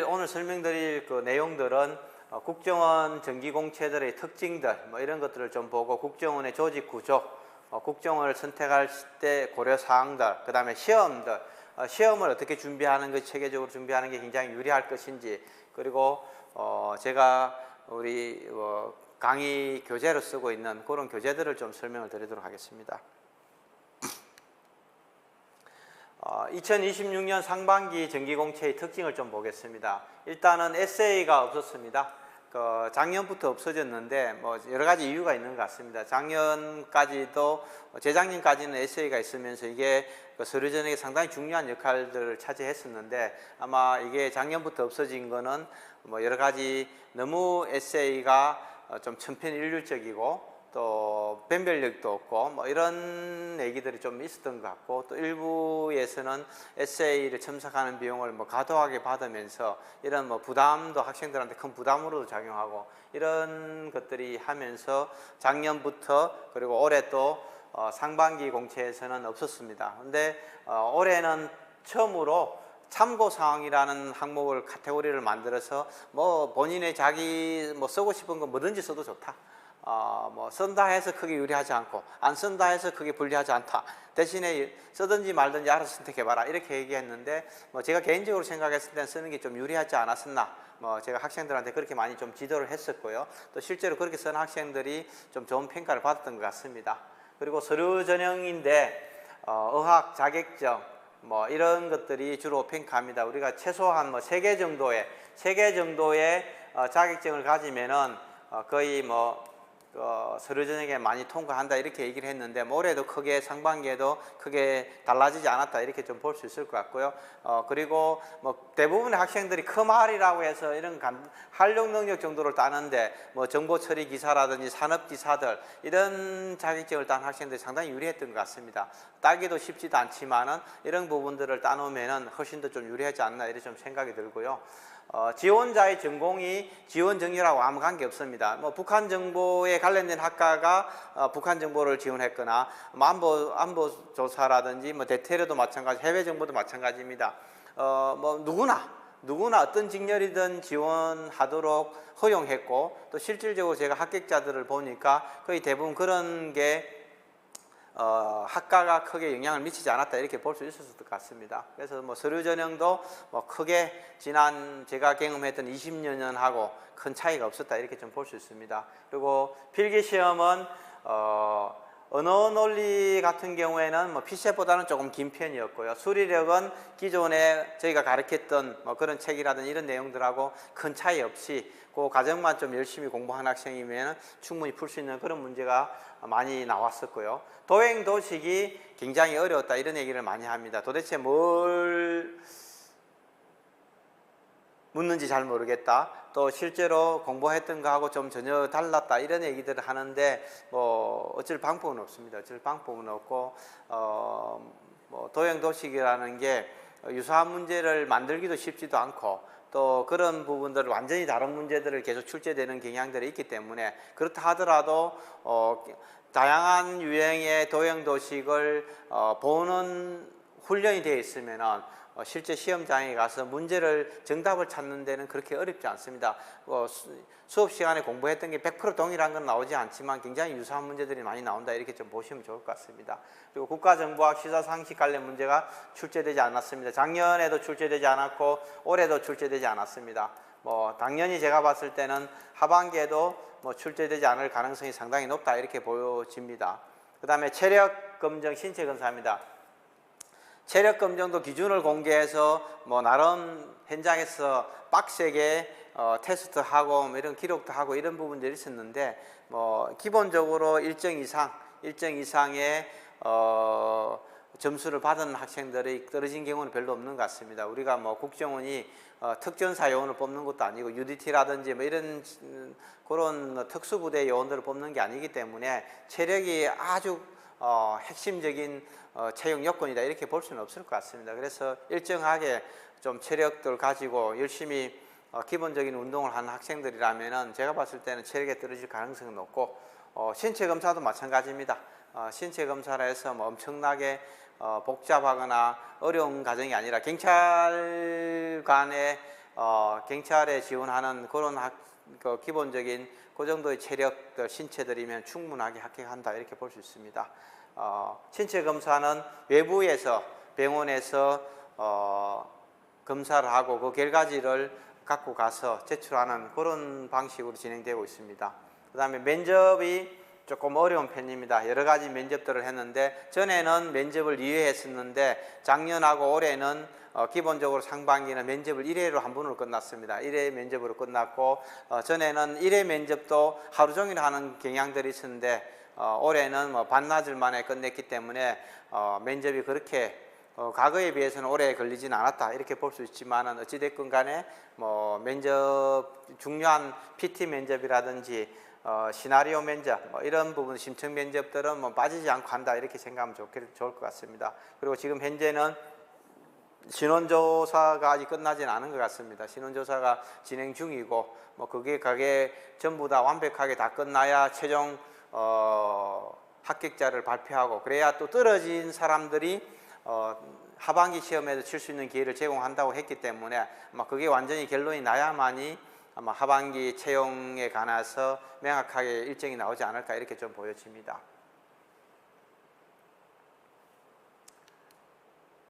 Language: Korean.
오늘 설명드릴 그 내용들은 국정원 정기공채들의 특징들 뭐 이런 것들을 좀 보고 국정원의 조직 구조, 국정원을 선택할 때 고려 사항들, 그 다음에 시험들, 시험을 어떻게 준비하는 것이 체계적으로 준비하는 게 굉장히 유리할 것인지, 그리고 제가 우리 강의 교재로 쓰고 있는 그런 교재들을 좀 설명을 드리도록 하겠습니다. 2026년 상반기 정기공채의 특징을 좀 보겠습니다. 일단은 에세이가 없었습니다. 작년부터 없어졌는데 뭐 여러 가지 이유가 있는 것 같습니다. 작년까지도 재작년까지는 에세이가 있으면서 이게 서류 전형에 상당히 중요한 역할들을 차지했었는데, 아마 이게 작년부터 없어진 거는 뭐 여러 가지 너무 에세이가 좀 천편일률적이고 또 변별력도 없고 뭐 이런 얘기들이 좀 있었던 것 같고, 또 일부에서는 에세이를 첨삭하는 비용을 뭐 과도하게 받으면서 이런 뭐 부담도 학생들한테 큰 부담으로도 작용하고, 이런 것들이 하면서 작년부터 그리고 올해 또 상반기 공채에서는 없었습니다. 근데 올해는 처음으로 참고사항이라는 항목을 카테고리를 만들어서 뭐 본인의 자기 뭐 쓰고 싶은 거 뭐든지 써도 좋다, 뭐 쓴다 해서 크게 유리하지 않고 안 쓴다 해서 크게 불리하지 않다, 대신에 쓰든지 말든지 알아서 선택해봐라, 이렇게 얘기했는데, 뭐 제가 개인적으로 생각했을 때는 쓰는 게 좀 유리하지 않았었나, 뭐 제가 학생들한테 그렇게 많이 좀 지도를 했었고요. 또 실제로 그렇게 쓴 학생들이 좀 좋은 평가를 받았던 것 같습니다. 그리고 서류 전형인데 어학 자격증 뭐 이런 것들이 주로 평가합니다. 우리가 최소한 뭐 3개 정도의 자격증을 가지면은 거의 뭐 서류 전형에 많이 통과한다, 이렇게 얘기를 했는데, 뭐 올해도 크게 상반기에도 크게 달라지지 않았다, 이렇게 좀 볼 수 있을 것 같고요. 그리고 뭐 대부분의 학생들이 크말이라고 해서 이런 활용 능력 정도를 따는데, 뭐 정보 처리 기사라든지 산업 기사들 이런 자격증을 딴 학생들이 상당히 유리했던 것 같습니다. 따기도 쉽지도 않지만은 이런 부분들을 따놓으면은 훨씬 더 좀 유리하지 않나, 이렇게 좀 생각이 들고요. 지원자의 전공이 지원 정렬하고 아무 관계 없습니다. 뭐 북한 정보에 관련된 학과가 북한 정보를 지원했거나 뭐 안보 조사라든지 뭐 대테러도 마찬가지, 해외 정보도 마찬가지입니다. 뭐 누구나 어떤 직렬이든 지원하도록 허용했고, 또 실질적으로 제가 합격자들을 보니까 거의 대부분 그런 게 학과가 크게 영향을 미치지 않았다, 이렇게 볼 수 있었을 것 같습니다. 그래서 뭐 서류 전형도 뭐 크게 지난 제가 경험했던 20여 년하고 큰 차이가 없었다, 이렇게 좀 볼 수 있습니다. 그리고 필기 시험은 언어 논리 같은 경우에는 뭐 피셋보다는 조금 긴 편이었고요. 수리력은 기존에 저희가 가르쳤던 뭐 그런 책이라든지 이런 내용들하고 큰 차이 없이 그 과정만 좀 열심히 공부한 학생이면 충분히 풀 수 있는 그런 문제가 많이 나왔었고요. 도행 도식이 굉장히 어려웠다, 이런 얘기를 많이 합니다. 도대체 뭘 묻는지 잘 모르겠다, 또 실제로 공부했던 거하고 좀 전혀 달랐다, 이런 얘기들을 하는데 뭐 어쩔 방법은 없습니다. 어쩔 방법은 없고 뭐 도형 도식이라는 게 유사한 문제를 만들기도 쉽지도 않고, 또 그런 부분들을 완전히 다른 문제들을 계속 출제되는 경향들이 있기 때문에, 그렇다 하더라도 다양한 유형의 도형 도식을 보는 훈련이 되어 있으면은 실제 시험장에 가서 정답을 찾는 데는 그렇게 어렵지 않습니다. 수업 시간에 공부했던 게 100% 동일한 건 나오지 않지만 굉장히 유사한 문제들이 많이 나온다, 이렇게 좀 보시면 좋을 것 같습니다. 그리고 국가정보학 시사상식 관련 문제가 출제되지 않았습니다. 작년에도 출제되지 않았고 올해도 출제되지 않았습니다. 뭐 당연히 제가 봤을 때는 하반기에도 뭐 출제되지 않을 가능성이 상당히 높다, 이렇게 보여집니다. 그 다음에 체력 검정, 신체 검사입니다. 체력 검정도 기준을 공개해서 뭐 나름 현장에서 빡세게 테스트하고 뭐 이런 기록도 하고 이런 부분들이 있었는데, 뭐 기본적으로 일정 이상의 점수를 받은 학생들이 떨어진 경우는 별로 없는 것 같습니다. 우리가 뭐 국정원이 특전사 요원을 뽑는 것도 아니고 UDT라든지 뭐 이런 그런 특수부대 요원들을 뽑는 게 아니기 때문에 체력이 아주 핵심적인 채용 요건이다, 이렇게 볼 수는 없을 것 같습니다. 그래서 일정하게 좀 체력들 가지고 열심히 기본적인 운동을 하는 학생들이라면은 제가 봤을 때는 체력에 떨어질 가능성은 높고, 신체 검사도 마찬가지입니다. 신체 검사를 해서 뭐 엄청나게 복잡하거나 어려운 과정이 아니라 경찰관의 경찰에 지원하는 그런 그 기본적인 그 정도의 체력들, 신체들이면 충분하게 합격한다 이렇게 볼 수 있습니다. 신체 검사는 외부에서 병원에서 검사를 하고 그 결과지를 갖고 가서 제출하는 그런 방식으로 진행되고 있습니다. 그 다음에 면접이 조금 어려운 편입니다. 여러 가지 면접들을 했는데 전에는 면접을 2회 했었는데 작년하고 올해는 기본적으로 상반기는 면접을 1회로 한 번으로 끝났습니다. 1회 면접으로 끝났고 전에는 1회 면접도 하루 종일 하는 경향들이 있었는데 올해는 뭐 반나절 만에 끝냈기 때문에 면접이 그렇게 과거에 비해서는 오래 걸리지는 않았다 이렇게 볼 수 있지만은 어찌됐건 간에 뭐 면접 중요한 PT 면접이라든지 시나리오 면접 이런 부분 심층 면접들은 뭐 빠지지 않고 한다 이렇게 생각하면 좋을 것 같습니다. 그리고 지금 현재는 신원조사가 아직 끝나지는 않은 것 같습니다. 신원조사가 진행 중이고 뭐 그게 전부 다 완벽하게 다 끝나야 최종 합격자를 발표하고 그래야 또 떨어진 사람들이 하반기 시험에도 칠 수 있는 기회를 제공한다고 했기 때문에 아마 그게 완전히 결론이 나야만이 아마 하반기 채용에 관해서 명확하게 일정이 나오지 않을까 이렇게 좀 보여집니다.